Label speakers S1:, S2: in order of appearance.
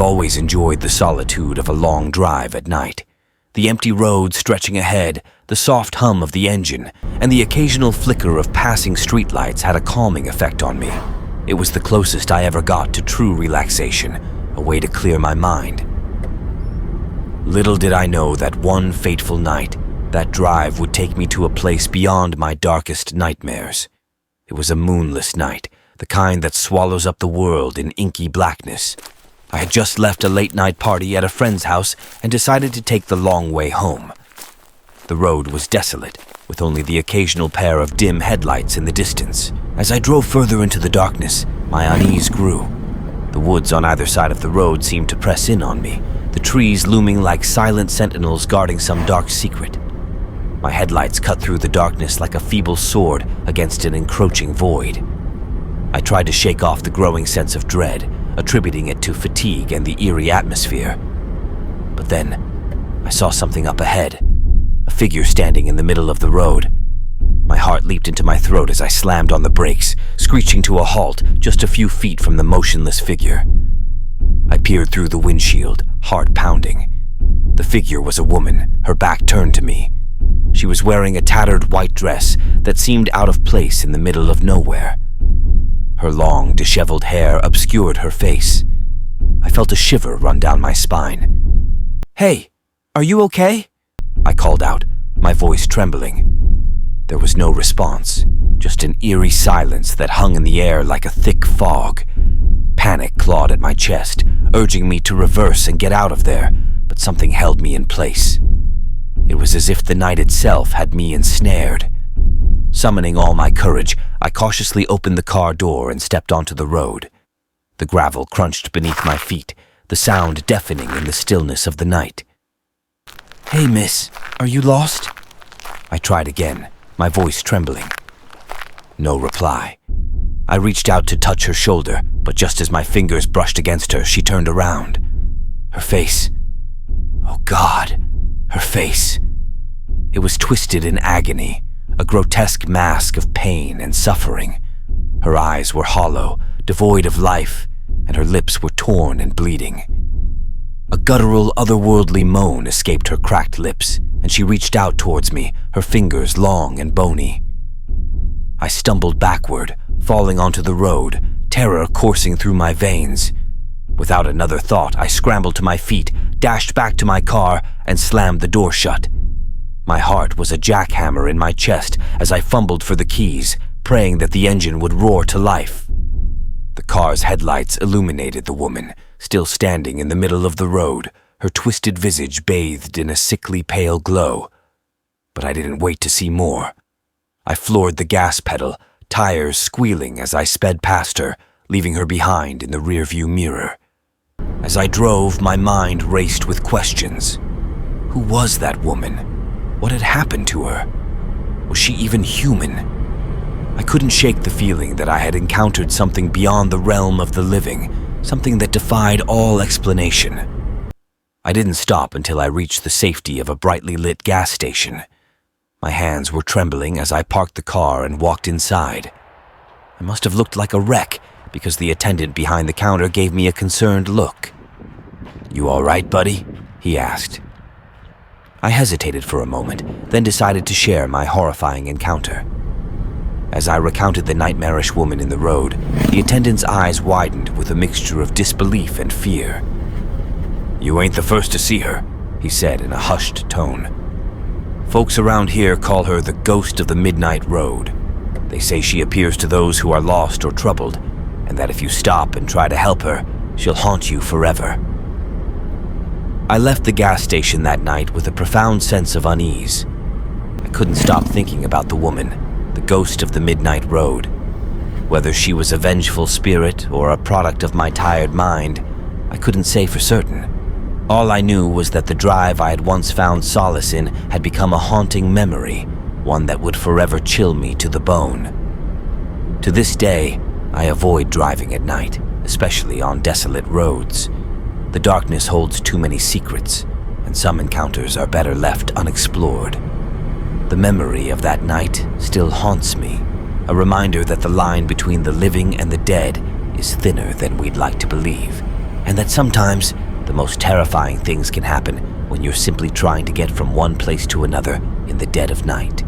S1: I've always enjoyed the solitude of a long drive at night. The empty road stretching ahead, the soft hum of the engine, and the occasional flicker of passing streetlights had a calming effect on me. It was the closest I ever got to true relaxation, a way to clear my mind. Little did I know that one fateful night, that drive would take me to a place beyond my darkest nightmares. It was a moonless night, the kind that swallows up the world in inky blackness. I had just left a late-night party at a friend's house and decided to take the long way home. The road was desolate, with only the occasional pair of dim headlights in the distance. As I drove further into the darkness, my unease grew. The woods on either side of the road seemed to press in on me, the trees looming like silent sentinels guarding some dark secret. My headlights cut through the darkness like a feeble sword against an encroaching void. I tried to shake off the growing sense of dread, attributing it to fatigue and the eerie atmosphere. But then, I saw something up ahead, a figure standing in the middle of the road. My heart leaped into my throat as I slammed on the brakes, screeching to a halt just a few feet from the motionless figure. I peered through the windshield, heart pounding. The figure was a woman, her back turned to me. She was wearing a tattered white dress that seemed out of place in the middle of nowhere. Her long, disheveled hair obscured her face. I felt a shiver run down my spine. "Hey, are you okay?" I called out, my voice trembling. There was no response, just an eerie silence that hung in the air like a thick fog. Panic clawed at my chest, urging me to reverse and get out of there, but something held me in place. It was as if the night itself had me ensnared. Summoning all my courage, I cautiously opened the car door and stepped onto the road. The gravel crunched beneath my feet, the sound deafening in the stillness of the night. "Hey, miss, are you lost?" I tried again, my voice trembling. No reply. I reached out to touch her shoulder, but just as my fingers brushed against her, she turned around. Her face. Oh God, her face. It was twisted in agony, a grotesque mask of pain and suffering. Her eyes were hollow, devoid of life, and her lips were torn and bleeding. A guttural, otherworldly moan escaped her cracked lips, and she reached out towards me, her fingers long and bony. I stumbled backward, falling onto the road, terror coursing through my veins. Without another thought, I scrambled to my feet, dashed back to my car, and slammed the door shut. My heart was a jackhammer in my chest as I fumbled for the keys, praying that the engine would roar to life. The car's headlights illuminated the woman, still standing in the middle of the road, her twisted visage bathed in a sickly pale glow. But I didn't wait to see more. I floored the gas pedal, tires squealing as I sped past her, leaving her behind in the rearview mirror. As I drove, my mind raced with questions. Who was that woman? What had happened to her? Was she even human? I couldn't shake the feeling that I had encountered something beyond the realm of the living, something that defied all explanation. I didn't stop until I reached the safety of a brightly lit gas station. My hands were trembling as I parked the car and walked inside. I must have looked like a wreck because the attendant behind the counter gave me a concerned look. "You all right, buddy?" he asked. I hesitated for a moment, then decided to share my horrifying encounter. As I recounted the nightmarish woman in the road, the attendant's eyes widened with a mixture of disbelief and fear. "You ain't the first to see her," he said in a hushed tone. "Folks around here call her the ghost of the midnight road. They say she appears to those who are lost or troubled, and that if you stop and try to help her, she'll haunt you forever." I left the gas station that night with a profound sense of unease. I couldn't stop thinking about the woman, the ghost of the midnight road. Whether she was a vengeful spirit or a product of my tired mind, I couldn't say for certain. All I knew was that the drive I had once found solace in had become a haunting memory, one that would forever chill me to the bone. To this day, I avoid driving at night, especially on desolate roads. The darkness holds too many secrets, and some encounters are better left unexplored. The memory of that night still haunts me, a reminder that the line between the living and the dead is thinner than we'd like to believe. and that sometimes the most terrifying things can happen when you're simply trying to get from one place to another in the dead of night.